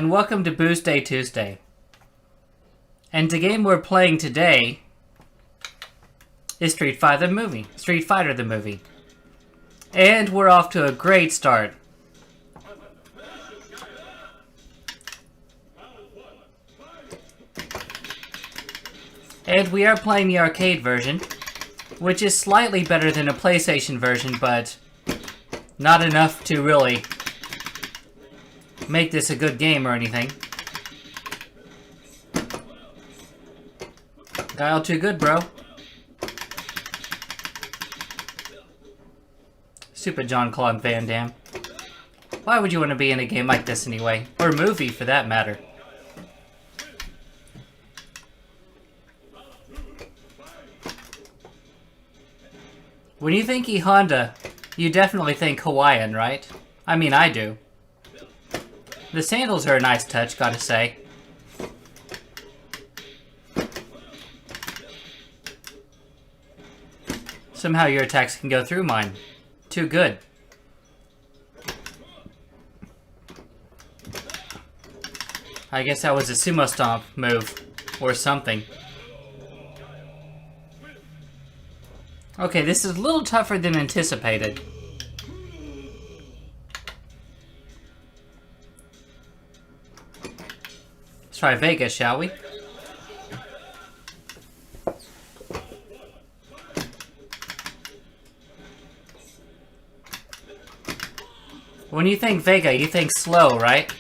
and welcome to Boost Day Tuesday. And the game we're playing today is Street Fighter the movie. And we're off to a great start. And we are playing the arcade version, which is slightly better than a PlayStation version, but not enough to really make this a good game or anything. Guile too good, bro. Stupid Jean-Claude Van Damme. Why would you want to be in a game like this anyway? Or movie, for that matter. When you think E-Honda, you definitely think Hawaiian, right? I mean, I do. The sandals are a nice touch, gotta say. Somehow your attacks can go through mine. Too good. I guess that was a sumo stomp move. Or something. Okay, this is a little tougher than anticipated. Let's try Vega, shall we? When you think Vega, you think slow, right?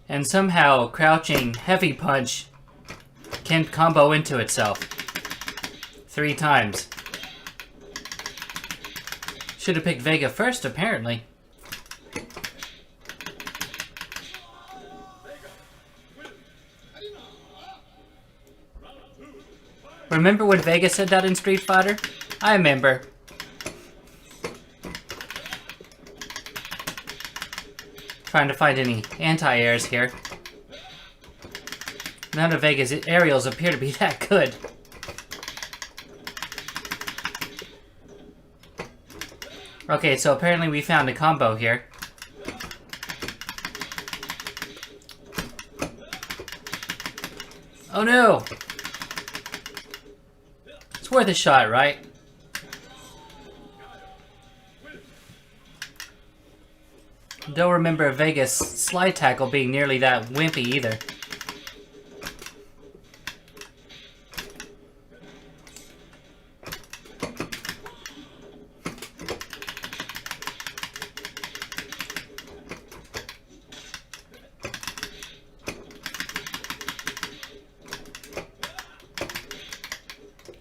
And somehow, crouching heavy punch can combo into itself 3 times. Should have picked Vega first, apparently. Remember when Vega said that in Street Fighter? I remember. Trying to find any anti-airs here. None of Vega's aerials appear to be that good. Okay, so apparently we found a combo here. Oh no! It's worth a shot, right? Don't remember Vega's slide tackle being nearly that wimpy either.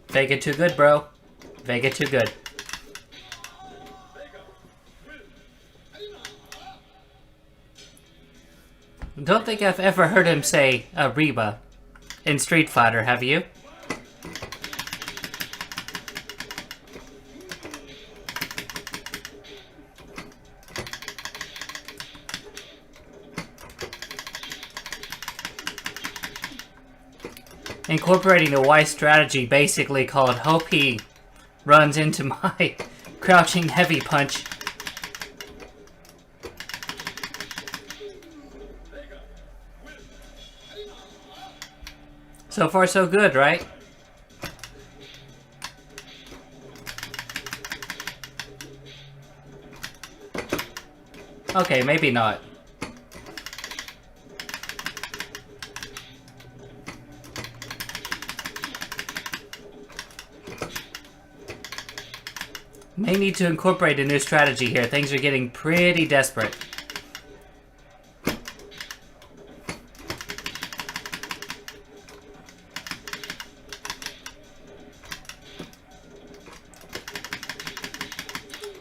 Vega too good, bro. Vega too good. Don't think I've ever heard him say Reba in Street Fighter, have you? Incorporating the Y strategy basically called hope he runs into my crouching heavy punch. So far so good, right? Okay, maybe not. May need to incorporate a new strategy here. Things are getting pretty desperate.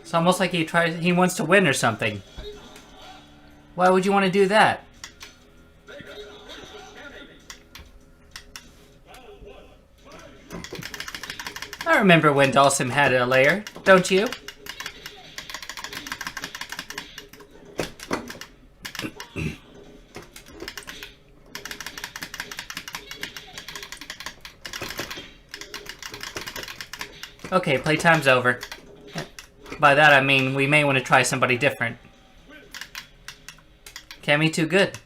It's almost like he wants to win or something. Why would you want to do that? I remember when Dhalsim had a lair, don't you? Okay, playtime's over. By that I mean we may want to try somebody different. Cammy too good.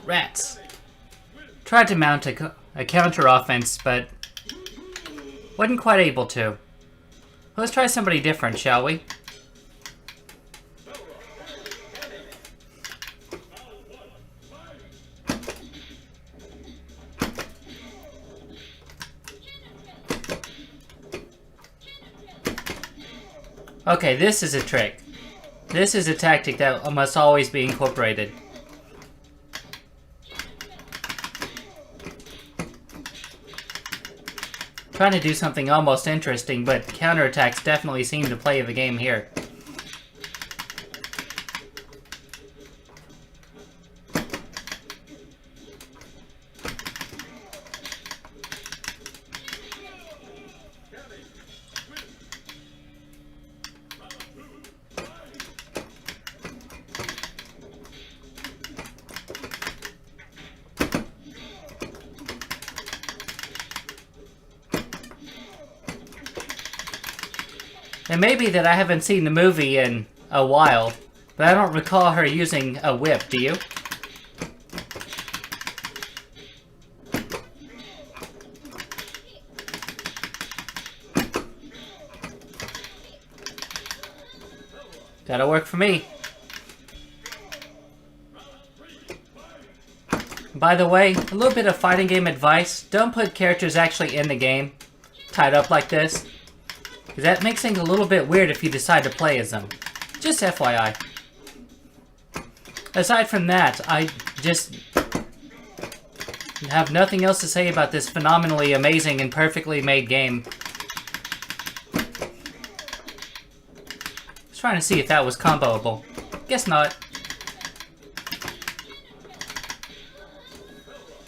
Rats. Tried to mount a counter offense, but wasn't quite able to. Let's try somebody different, shall we? Okay, this is a trick. This is a tactic that must always be incorporated. Trying to do something almost interesting, but counterattacks definitely seem to play the game here. It may be that I haven't seen the movie in a while, but I don't recall her using a whip, do you? Gotta work for me. By the way, a little bit of fighting game advice. Don't put characters actually in the game, tied up like this. Because that makes things a little bit weird if you decide to play as them. Just FYI. Aside from that, I just have nothing else to say about this phenomenally amazing and perfectly made game. I was trying to see if that was comboable. Guess not.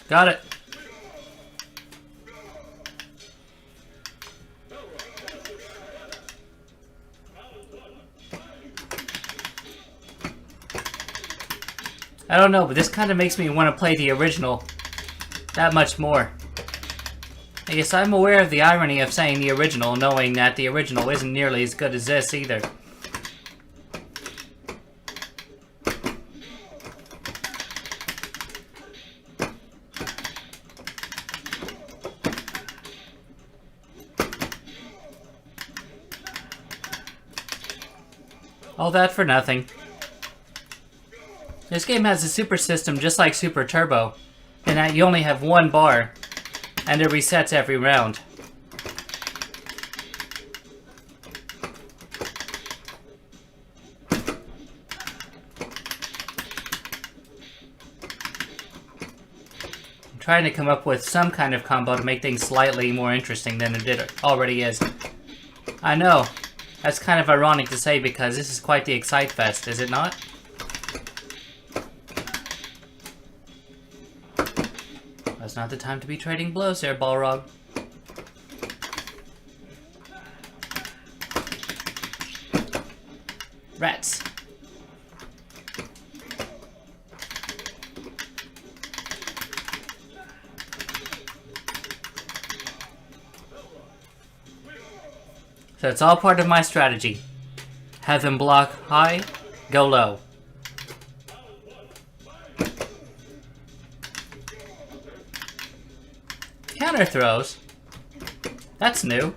Got it. I don't know, but this kind of makes me want to play the original that much more. I guess I'm aware of the irony of saying the original, knowing that the original isn't nearly as good as this either. All that for nothing. This game has a super system just like Super Turbo, in that you only have one bar, and it resets every round. I'm trying to come up with some kind of combo to make things slightly more interesting than it already is. I know, that's kind of ironic to say because this is quite the Excite Fest, is it not? That's not the time to be trading blows there, Balrog. Rats. So it's all part of my strategy. Have them block high, go low. Counter throws? That's new.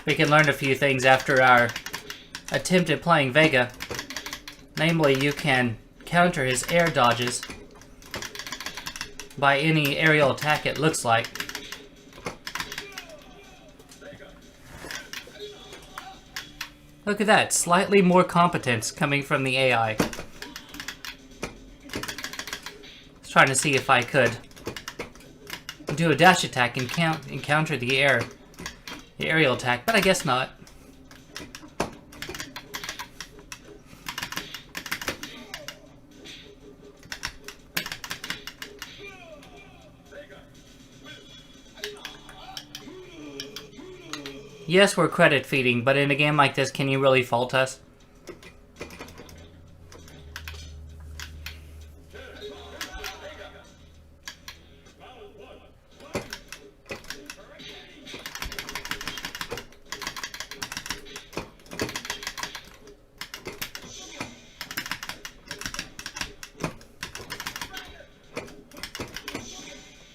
We can learn a few things after our attempt at playing Vega. Namely, you can counter his air dodges by any aerial attack it looks like. Look at that, slightly more competence coming from the AI. Let's trying to see if I could do a dash attack and counter the aerial attack, but I guess not. Yes, we're credit feeding, but in a game like this, can you really fault us?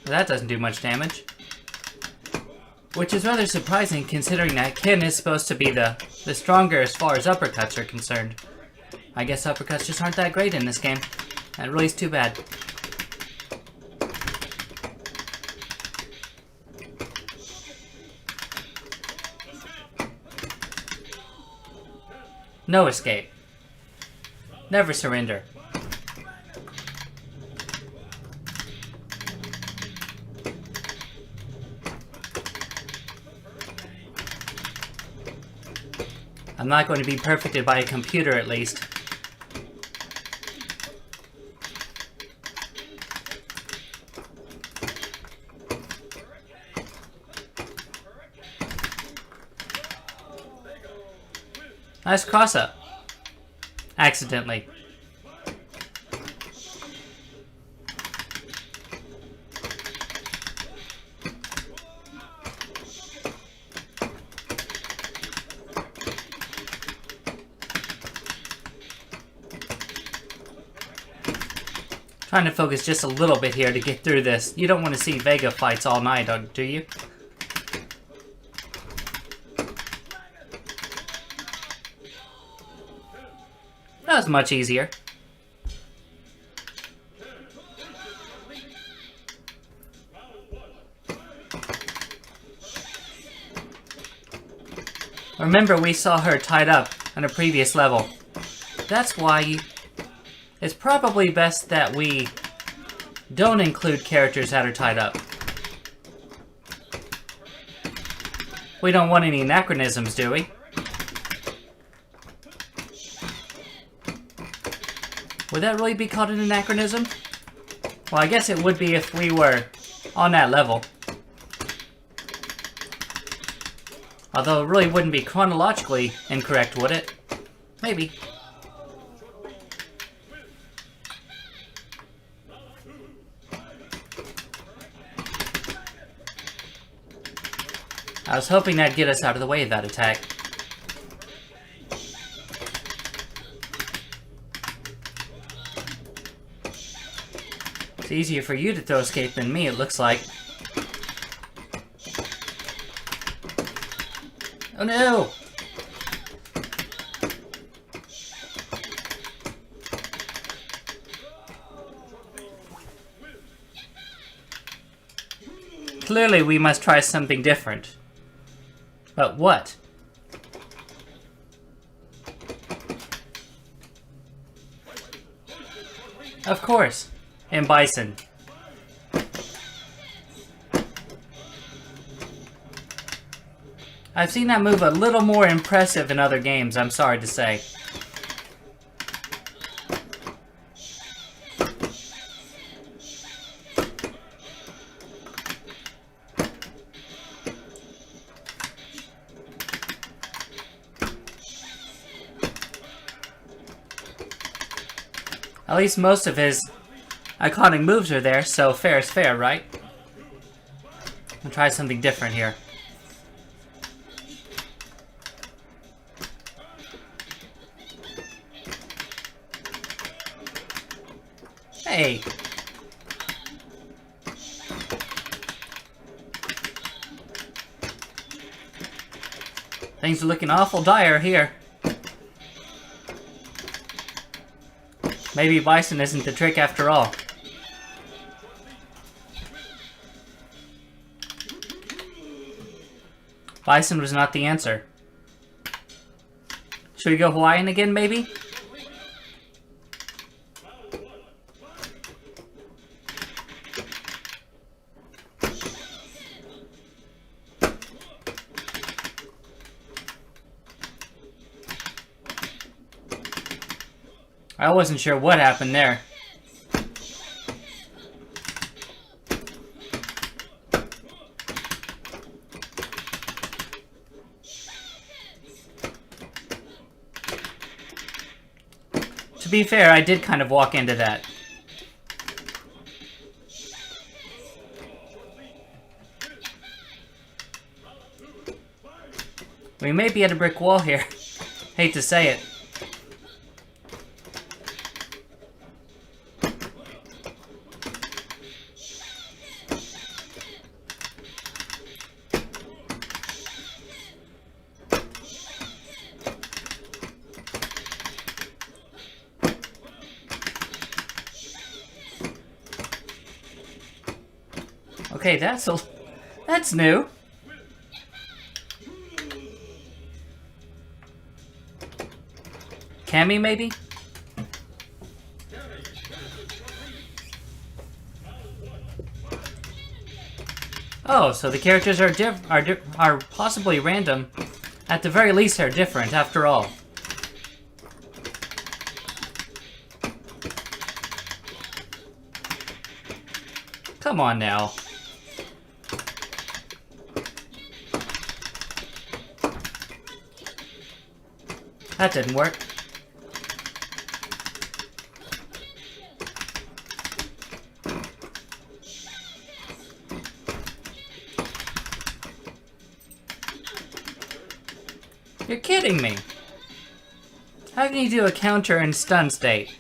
That doesn't do much damage. Which is rather surprising considering that Ken is supposed to be the stronger as far as uppercuts are concerned. I guess uppercuts just aren't that great in this game. That really is too bad. No escape. Never surrender. I'm not going to be perfected by a computer, at least. Nice cross-up. Accidentally. Trying to focus just a little bit here to get through this. You don't want to see Vega fights all night, do you? That was much easier. Remember, we saw her tied up on a previous level. That's why it's probably best that we don't include characters that are tied up. We don't want any anachronisms, do we? Would that really be called an anachronism? Well, I guess it would be if we were on that level. Although it really wouldn't be chronologically incorrect, would it? Maybe. I was hoping that'd get us out of the way of that attack. It's easier for you to throw escape than me, it looks like. Oh no! Clearly we must try something different. But what? Of course, and Bison. I've seen that move a little more impressive in other games, I'm sorry to say. At least most of his iconic moves are there, so fair is fair, right? I'll try something different here. Hey! Things are looking awful dire here. Maybe Bison isn't the trick after all. Bison was not the answer. Should we go Hawaiian again, maybe? I wasn't sure what happened there. To be fair, I did kind of walk into that. We may be at a brick wall here. Hate to say it. Okay, that's new. Cammy, maybe? Oh, so the characters are possibly random. At the very least, they're different, after all. Come on now. That didn't work. You're kidding me. How can you do a counter in stun state?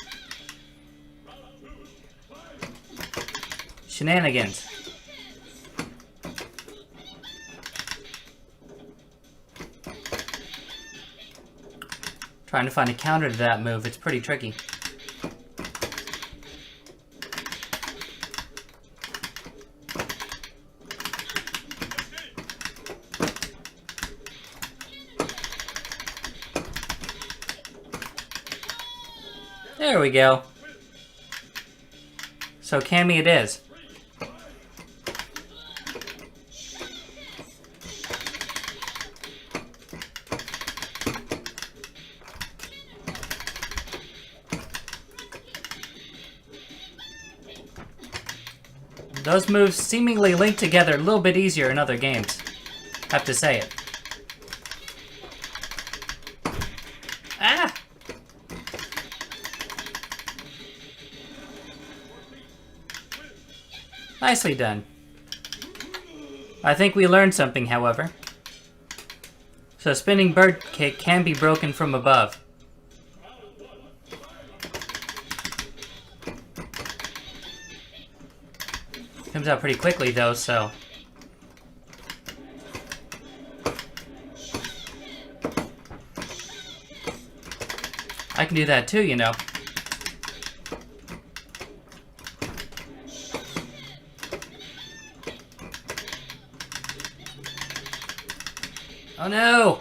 Shenanigans. Trying to find a counter to that move, it's pretty tricky. There we go. So Cammy it is. Those moves seemingly link together a little bit easier in other games. Have to say it. Ah! Nicely done. I think we learned something, however. So spinning bird kick can be broken from above. Comes out pretty quickly though, so... I can do that too, you know. Oh no!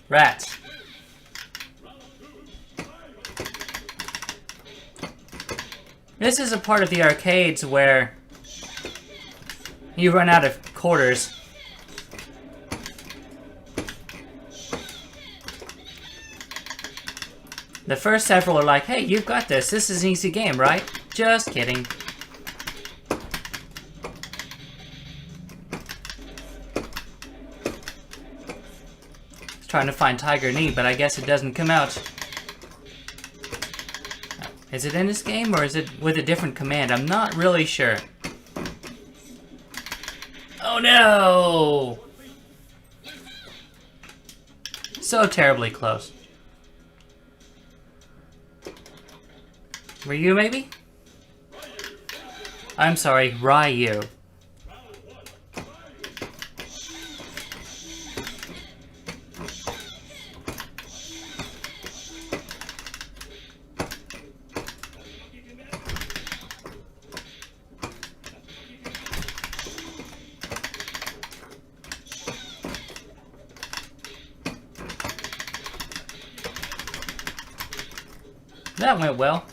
Rats. This is a part of the arcades where you run out of quarters. The first several are like, hey, you've got this. This is an easy game, right? Just kidding. Trying to find Tiger Knee, but I guess it doesn't come out. Is it in this game, or is it with a different command? I'm not really sure. Oh no! So terribly close. Ryu, maybe? I'm sorry, Ryu. That went well.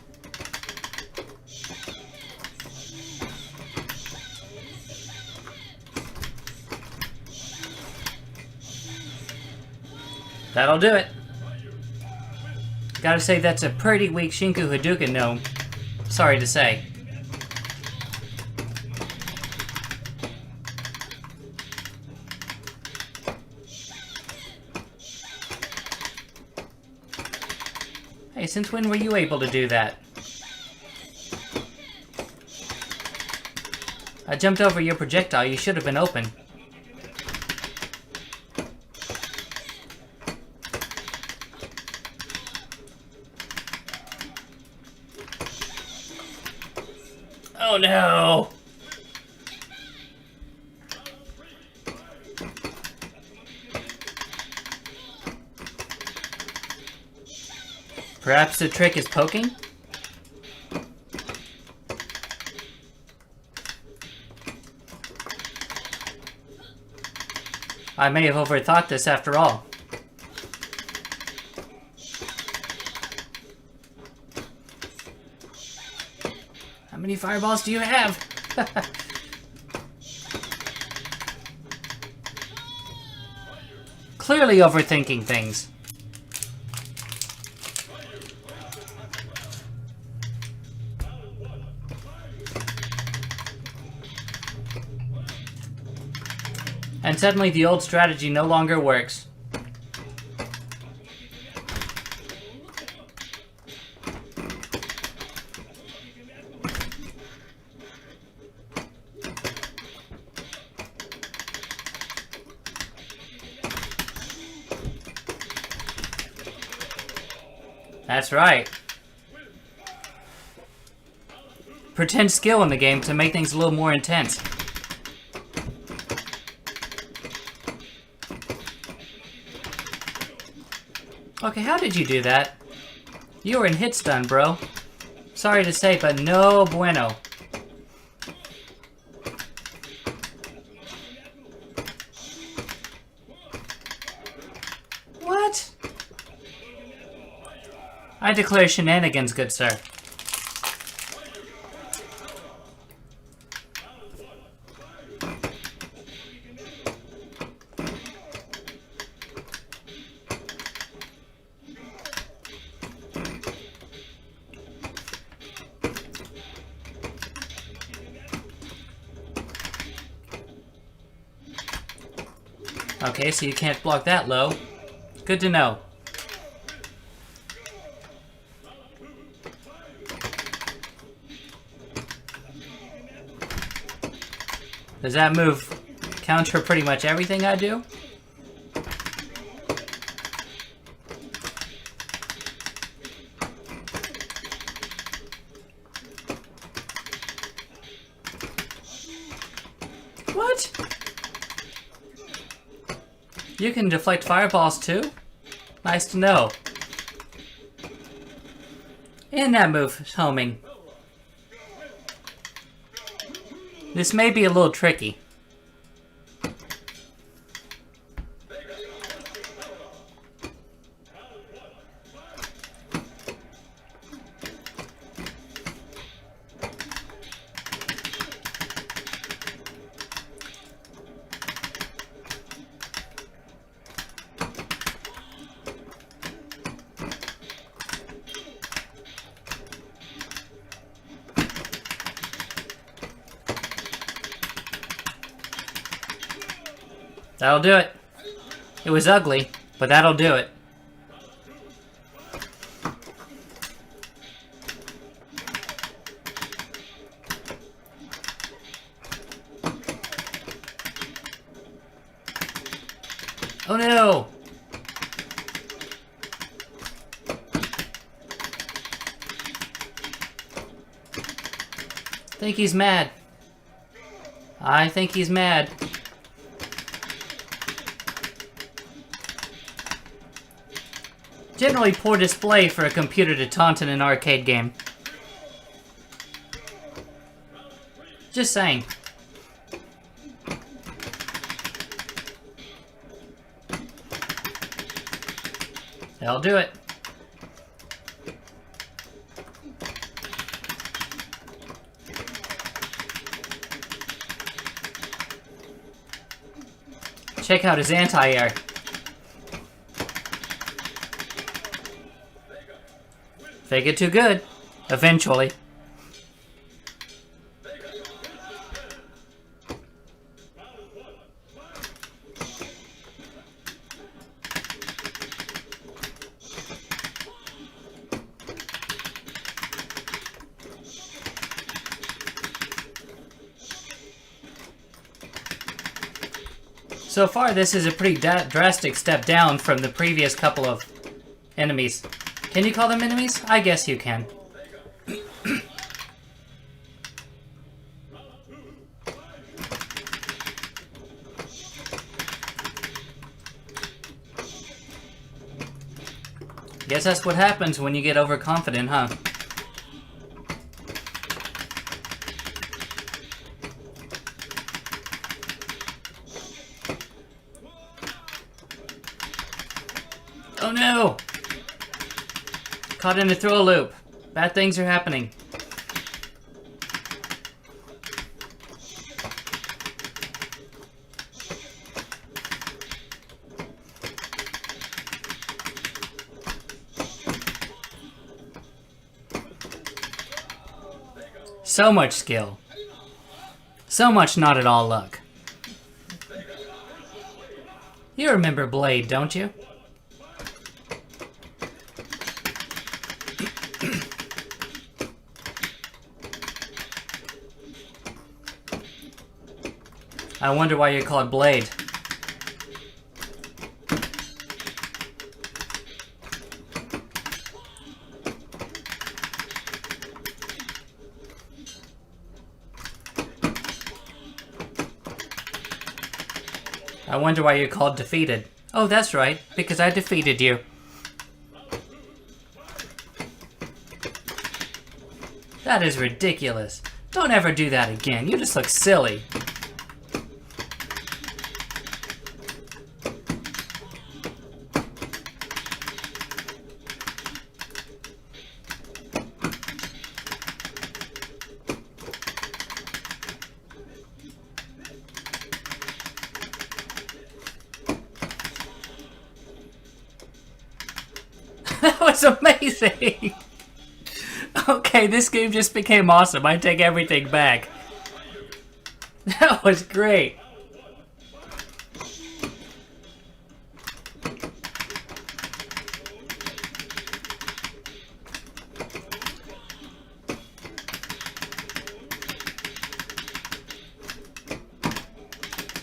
That'll do it. Gotta say, that's a pretty weak Shinku Hadouken gnome. Sorry to say. Hey, since when were you able to do that? I jumped over your projectile. You should have been open. Oh no! Perhaps the trick is poking? I may have overthought this after all. How many fireballs do you have? Clearly overthinking things. And suddenly the old strategy no longer works. That's right. Pretend skill in the game to make things a little more intense. Okay, how did you do that? You were in hit stun, bro. Sorry to say, but no bueno. What? I declare shenanigans, good sir. Okay, so you can't block that low. Good to know. Does that move counter pretty much everything I do? What? You can deflect fireballs too? Nice to know. And that move, homing. This may be a little tricky. That'll do it. It was ugly, but that'll do it. Oh no! I think he's mad. I think he's mad. Generally poor display for a computer to taunt in an arcade game. Just saying. That'll do it. Check out his anti-air. Fake it too good. Eventually. So far, this is a pretty drastic step down from the previous couple of enemies. Can you call them enemies? I guess you can. Guess that's what happens when you get overconfident, huh? Oh no! Caught in a throw loop. Bad things are happening. So much skill. So much not at all luck. You remember Blade, don't you? I wonder why you're called Blade. I wonder why you're called Defeated. Oh, that's right, because I defeated you. That is ridiculous. Don't ever do that again. You just look silly. That was amazing! Okay, this game just became awesome. I take everything back. That was great.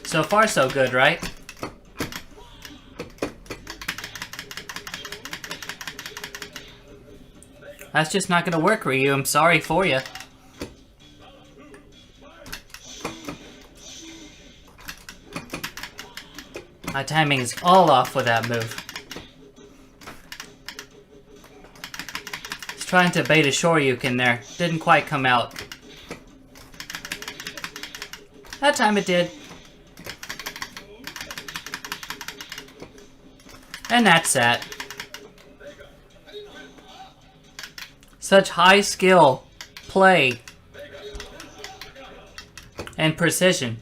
So far, so good, right? That's just not gonna work, Ryu. I'm sorry for you. My timing is all off with that move. Just trying to bait a Shoryuken there. Didn't quite come out. That time it did. And that's that. Such high skill, play, and precision.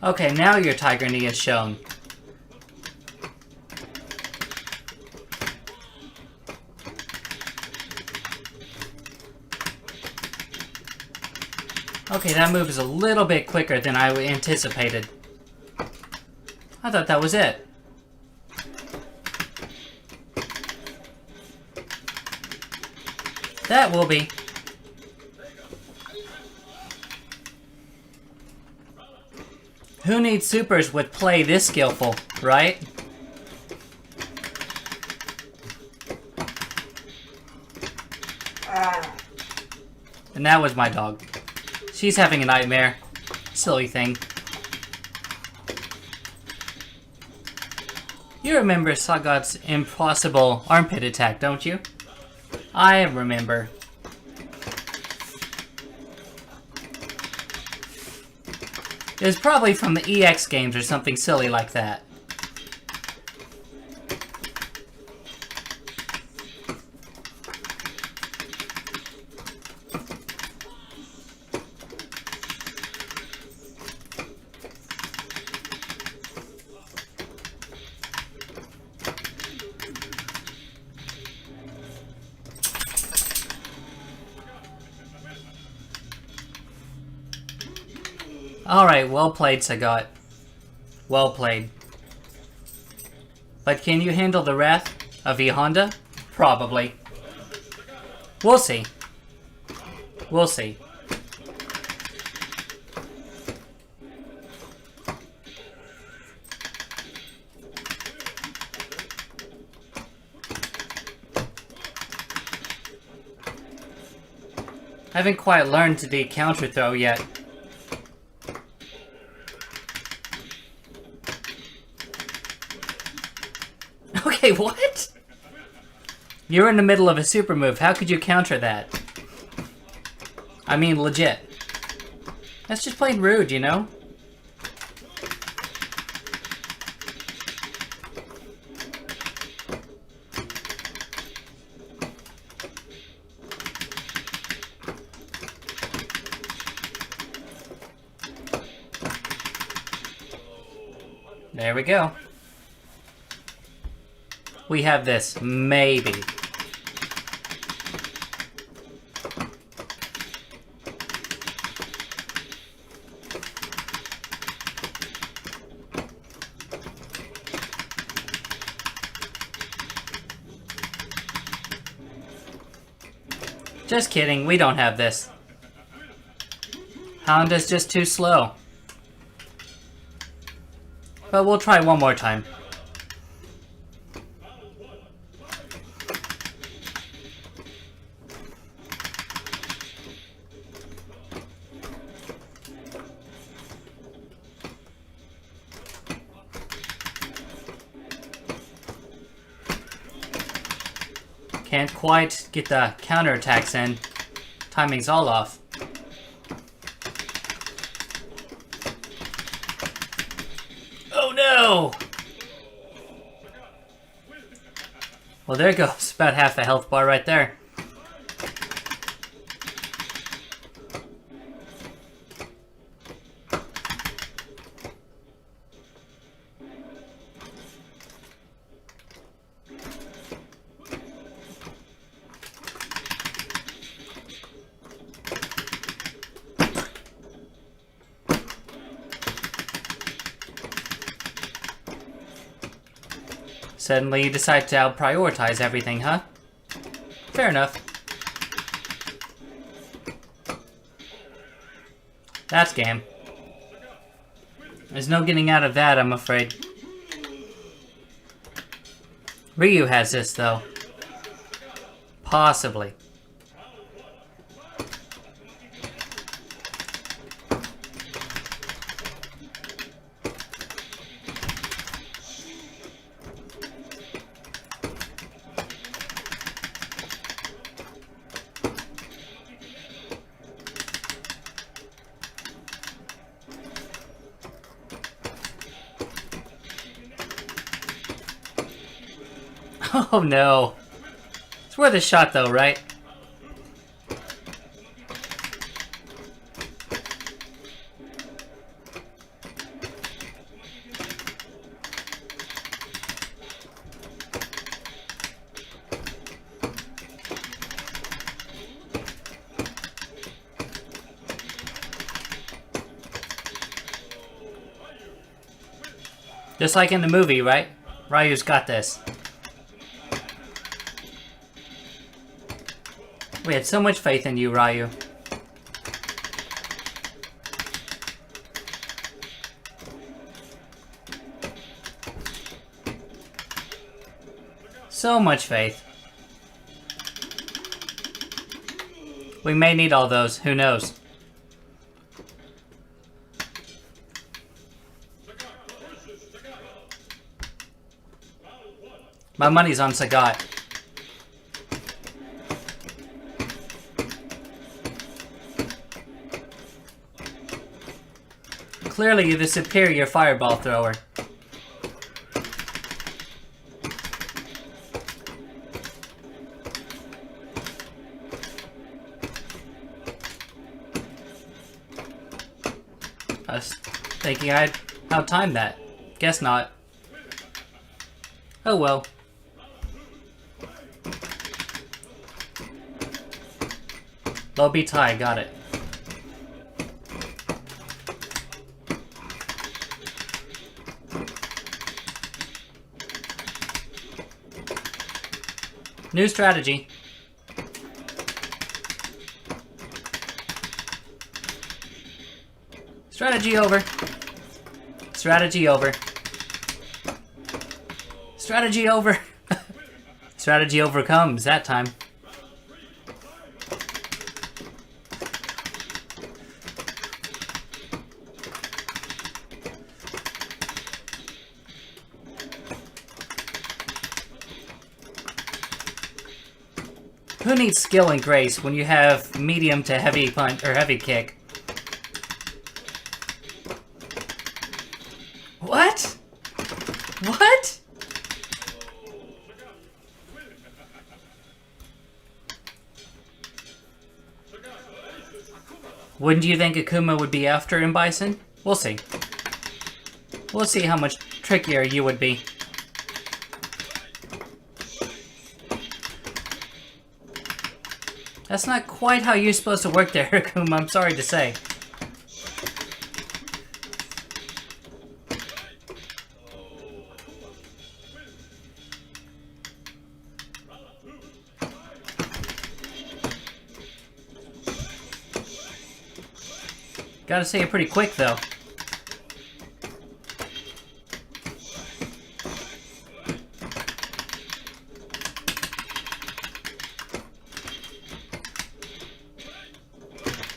Okay, now your Tiger Knee is shown. Okay, that move is a little bit quicker than I anticipated. I thought that was it. That will be. Who needs supers with play this skillful, right? And that was my dog. She's having a nightmare. Silly thing. You remember Sagat's impossible armpit attack, don't you? I remember. It was probably from the EX games or something silly like that. Alright, well played, Sagat. Well played. But can you handle the wrath of E Honda? Probably. We'll see. We'll see. I haven't quite learned the counter throw yet. Okay, what? You're in the middle of a super move. How could you counter that? I mean, legit. That's just plain rude, you know? There we go. We have this, maybe. Just kidding, we don't have this. Honda's just too slow. But we'll try one more time. Can't quite get the counterattacks in. Timing's all off. Oh no! Well, there goes about half a health bar right there. Suddenly you decide to prioritize everything, huh? Fair enough. That's game. There's no getting out of that, I'm afraid. Ryu has this, though. Possibly. Oh no. It's worth a shot though, right? Just like in the movie, right? Ryu's got this. We had so much faith in you, Ryu. So much faith. We may need all those, who knows? My money's on Sagat. Clearly, you're the superior fireball thrower. I was thinking I'd outtime that. Guess not. Oh well. Low B tie, got it. New strategy. Strategy over. Strategy over. Strategy over. Strategy overcomes that time. Who needs skill and grace when you have medium to heavy punch or heavy kick? What? What? Wouldn't you think Akuma would be after him, Bison? We'll see. We'll see how much trickier you would be. That's not quite how you're supposed to work there, Akuma, I'm sorry to say. Gotta say it pretty quick, though.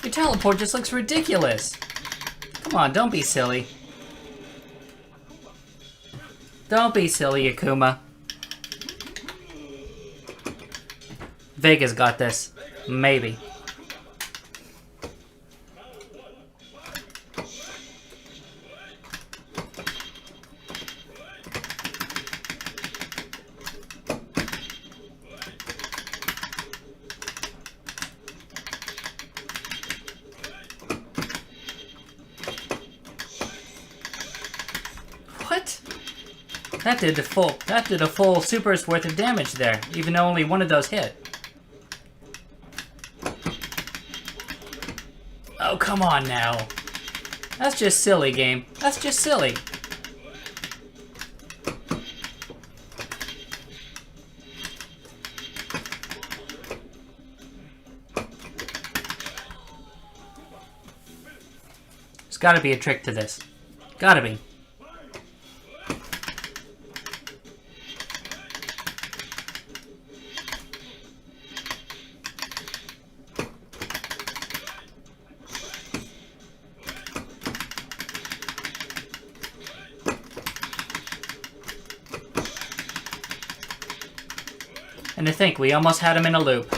Your teleport just looks ridiculous. Come on, don't be silly. Don't be silly, Akuma. Vega's got this. Maybe. What? That did a full super's worth of damage there, even though only one of those hit. Oh, come on now. That's just silly, game. That's just silly. There's gotta be a trick to this. Gotta be. And to think, we almost had him in a loop.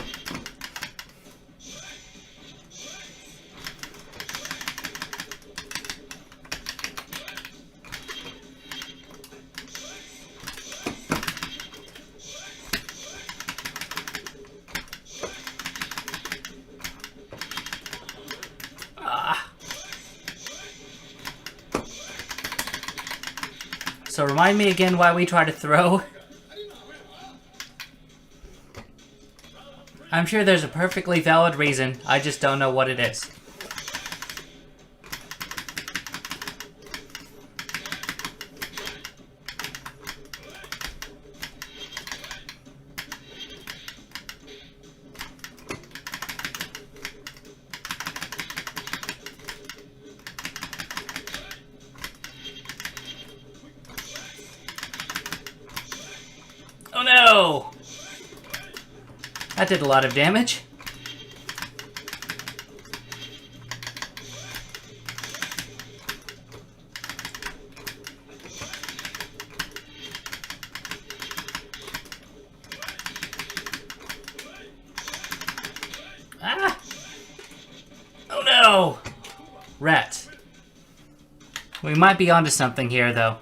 So remind me again why we try to throw. I'm sure there's a perfectly valid reason, I just don't know what it is. Oh no! That did a lot of damage. Ah! Oh no! Rat. We might be onto something here, though.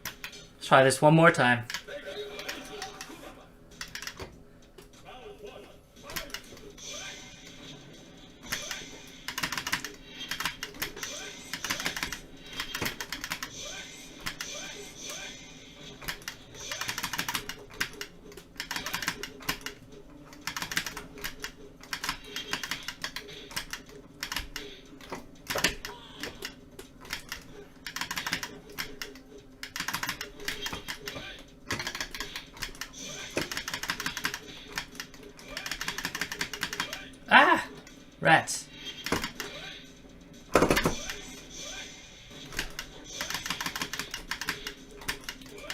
Let's try this one more time. Rats.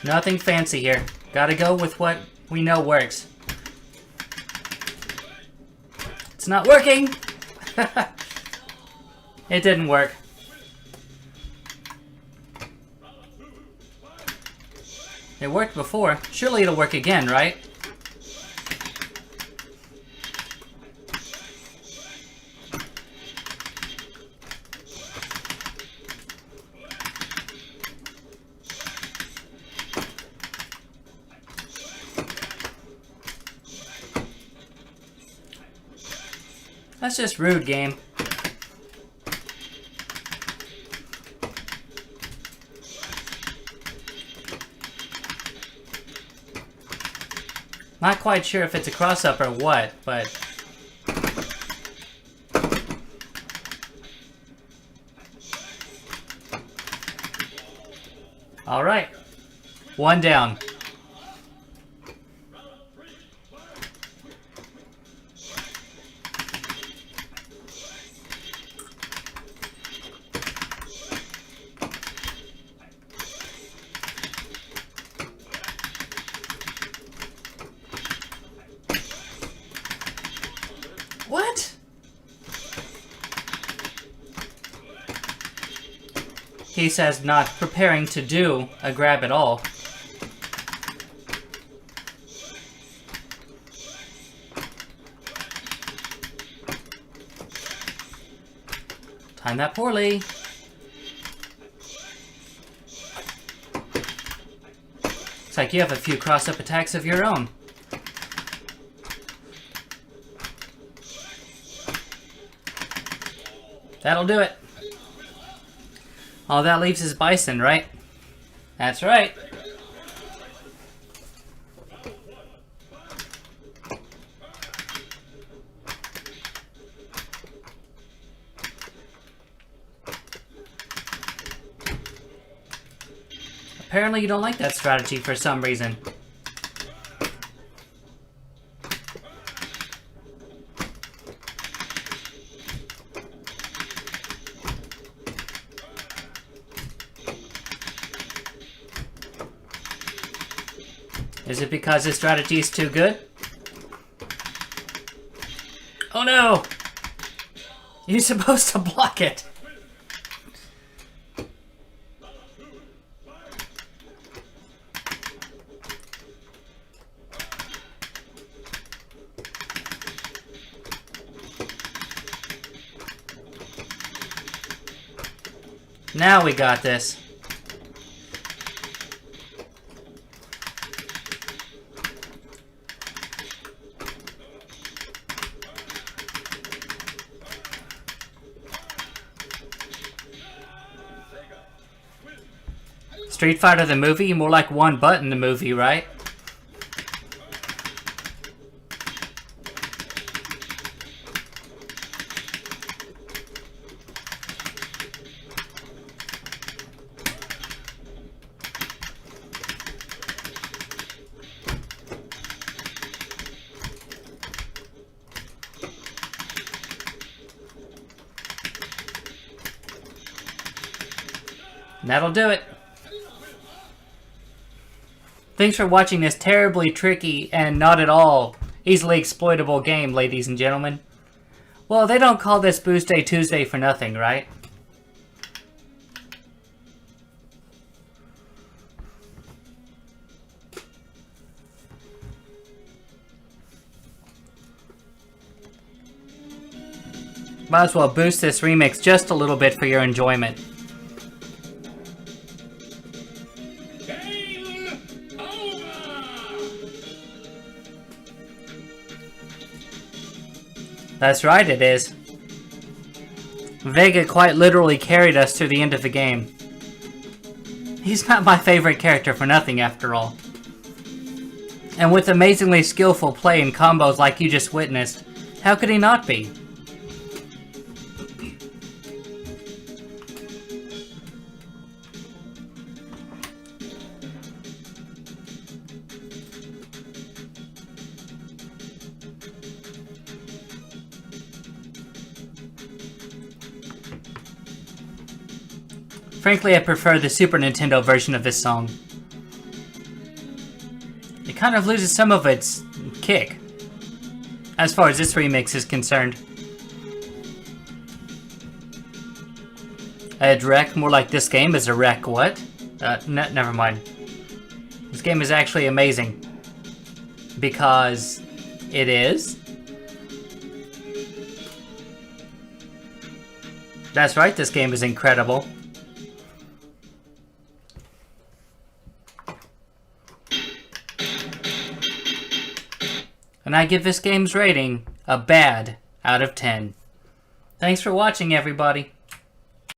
Nothing fancy here. Gotta go with what we know works. It's not working! It didn't work. It worked before. Surely it'll work again, right? That's just rude, game. Not quite sure if it's a cross-up or what, but... Alright. One down. What? He says not preparing to do a grab at all. Timed that poorly. Looks like you have a few cross-up attacks of your own. That'll do it. All that leaves is Bison, right? That's right. Apparently you don't like that strategy for some reason. Is it because this strategy is too good? Oh no! You're supposed to block it! Now we got this. Street Fighter the movie? More like one button the movie, right? That'll do it. Thanks for watching this terribly tricky and not at all easily exploitable game, ladies and gentlemen. Well, they don't call this Boost Day Tuesday for nothing, right? Might as well boost this remix just a little bit for your enjoyment. That's right, it is. Vega quite literally carried us to the end of the game. He's not my favorite character for nothing, after all. And with amazingly skillful play and combos like you just witnessed, how could he not be? Frankly, I prefer the Super Nintendo version of this song. It kind of loses some of its kick, as far as this remix is concerned. A wreck, more like this game is a wreck. What? Never mind. This game is actually amazing. Because it is. That's right, this game is incredible. And I give this game's rating a bad out of 10. Thanks for watching, everybody.